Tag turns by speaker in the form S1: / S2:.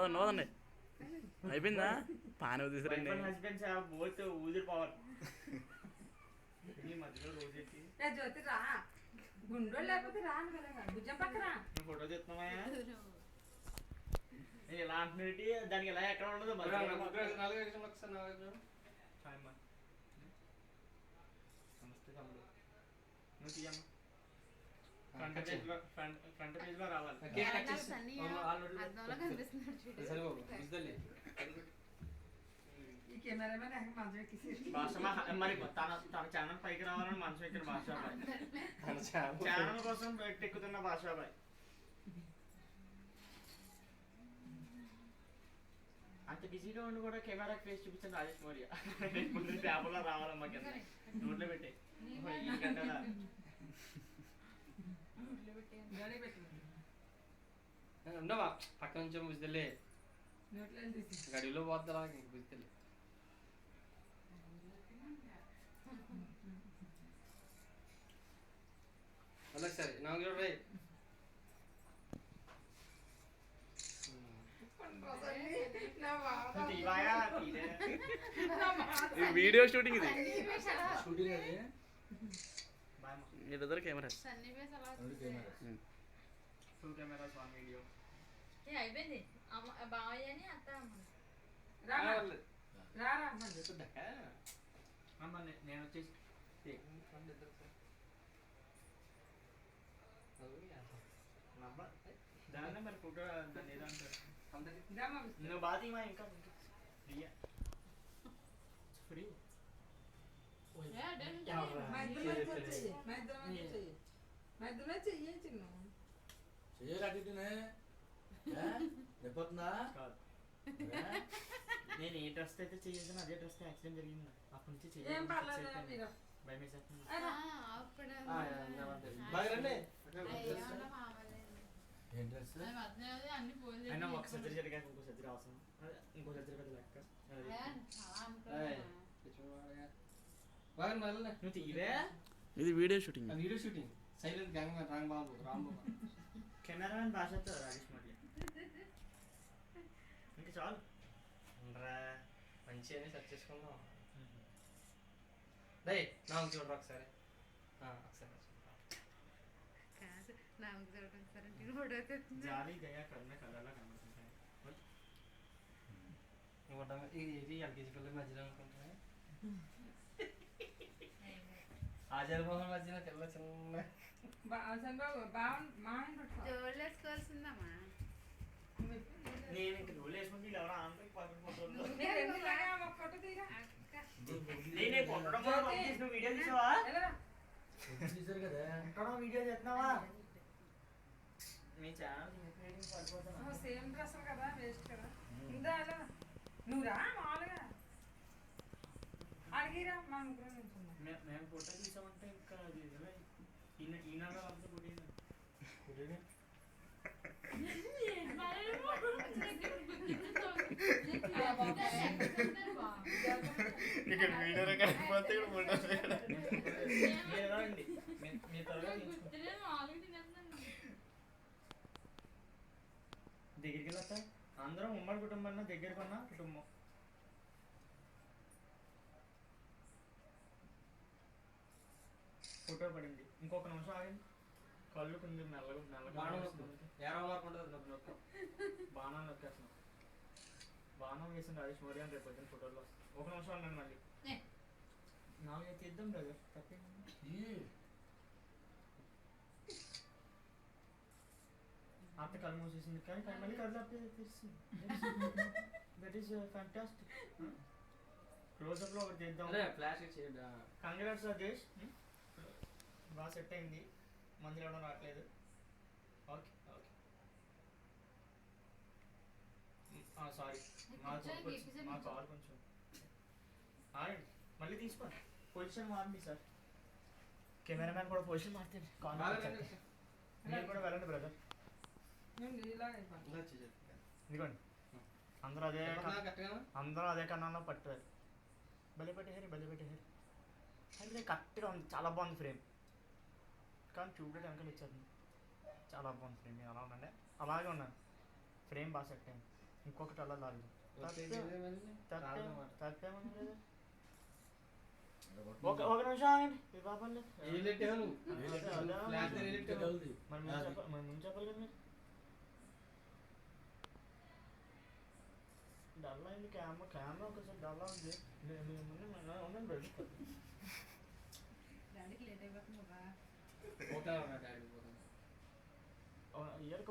S1: నోదండి అయిపోయిందా పాని తీసుకురండి
S2: జ్యోతి రా గుండో లేకపోతే రాను కదా భుజం పక్కన
S3: ఫోటో తెస్తున్నావా ఇలా అంటున్నట్టు దానికి ఎలా ఎక్కడ ఉండదు ఫ్రంట్ పేజ్ లో రావాలి మరి తన ఛానల్ పైకి రావాలని మనసు ఎక్కిన భాషాబాయ్ ఛానల్ కోసం ఎక్కుతున్న భాషాబాయ్ అంత బిజీగా ఉండి కూడా కెమెరా ఫేస్ చూపించాను రాజేష్ మౌర్య ముందు పేపర్లో రావాలమ్మా కింద నోట్లో పెట్టే
S4: ఉండవా పక్క నుంచి బుజ్జిలే గడిలో పోద్దా బుజ్జిలే అలా సరే నాకు చూడ
S1: వీడియో షూటింగ్ ఇది వీళ్ళిద్దరు కెమెరా
S3: వీడియో
S5: అయిపోయింది బావయ్య అని అత్త
S3: నేను వచ్చేసి దాన్ని మరి ఫోటో దాన్ని ఏదో అంటారు నువ్వు బాగా తీమా ఇంకా ఫ్రీ నేను ఏ డ్రెస్ అయితే చేయాల్సిన అదే డ్రెస్ యాక్సిడెంట్ జరిగింది అప్పటి నుంచి అయినా ఒక సర్జరీ జరిగాక ఇంకో సర్జరీ అవసరం ఇంకో సర్జరీ పెద్ద లెక్క నువ్వు తీవే
S1: ఇది video shooting
S4: silent gang Rambabu
S3: cameraman భాష రాజేష్ మౌర్య ఇంకా చాలు
S4: మంచి అని సెర్చ్ చేసుకుందాం రే నాకు చూడరా ఒకసారి
S3: జాలి దయా కరుణ కలర్లా కనబడుతుంటాయి
S4: ఇది ఎల్కేజీ పిల్లల మధ్యలో అనుకుంటున్నా ఆచార్యమోహన్ మధ్యన తెల్ల చిన్న
S5: జోళ్ళేసుకోవాల్సిందమ్మా
S3: నేను ఇంక నూలు వేసుకుంటే వీళ్ళు ఎవరో ఆంధ్రకి వీడియో తీసావా వీడియో చేస్తున్నావా మీ ఛానల్
S2: సేమ్ డ్రెస్ కదా వేస్ట్ కదా ఇందా అలా నువ్వు రా మామూలుగా అడిగిరా మా ముగ్గురు
S3: మేము ఫోటో తీసామంటే ఇంకా ఈనాడు అంతా కొట్టింది ఇక్కడ వీడియో కనిపోతే ఫోటో మీ త్వరగా దగ్గరికి వెళ్ళా అందరం ఉమ్మడి కుటుంబం దగ్గరికి ఉన్న కుటుంబం ఫోటో పడింది ఇంకొక నిమిషం ఆగింది కళ్ళు కొంచెం బాణం నొక్కేస్తున్నాం బాణం వేసిన రాజేష్ మౌర్య అని రేపు వచ్చిన ఫోటోలో ఒక నిమిషం ఉన్నాను మళ్ళీ నాలుగు తీద్దాం బ్రదర్ తప్పే అత్త కళ్ళు మూసేసింది కానీ మళ్ళీ కళ్ళు తెరిచింది దట్ ఈస్ ఫ్యాంటాస్టిక్ క్లోజప్లో ఒకటి చేద్దాం కంగ్రాట్స్ రాజేష్ బాగా సెట్ అయింది మందులు ఇవ్వడం రావట్లేదు ఓకే ఓకే సారీ మా కాల్ కొంచెం ఆగండి మళ్ళీ తీసుకోండి పొజిషన్ మారింది సార్ కెమెరామ్యాన్ కూడా పొజిషన్ మారుతుంది మీరు కూడా వెళ్ళండి బ్రదర్ ఇదిగోండి అందరూ అదే కన్నాలో పట్టారు బలి పెట్టేసారు అయితే కరెక్ట్గా ఉంది చాలా బాగుంది ఫ్రేమ్ కానీ ట్యూబ్లైట్ వెనకాల ఇచ్చారు చాలా బాగుంది ఫ్రేమ్ అలా ఉండండి అలాగే ఉన్నాను ఫ్రేమ్ బాగా సెట్ అయింది. ఇంకొకటి అలా లాగింది. తప్పేమన్నా లేదు. ఒక నిమిషం ఆగండి. ఈ పాపండి మరి ముందు చెప్పాలి కదా మీరు. డల్ అయింది కెమెరా ఒకసారి డల్ ఉంది. ఉండండి బయట.
S2: డాడీకి లేట్ అయిపోతుంది బాబా.
S4: పోతాను డాడీ పోతాను.
S3: ఇయర్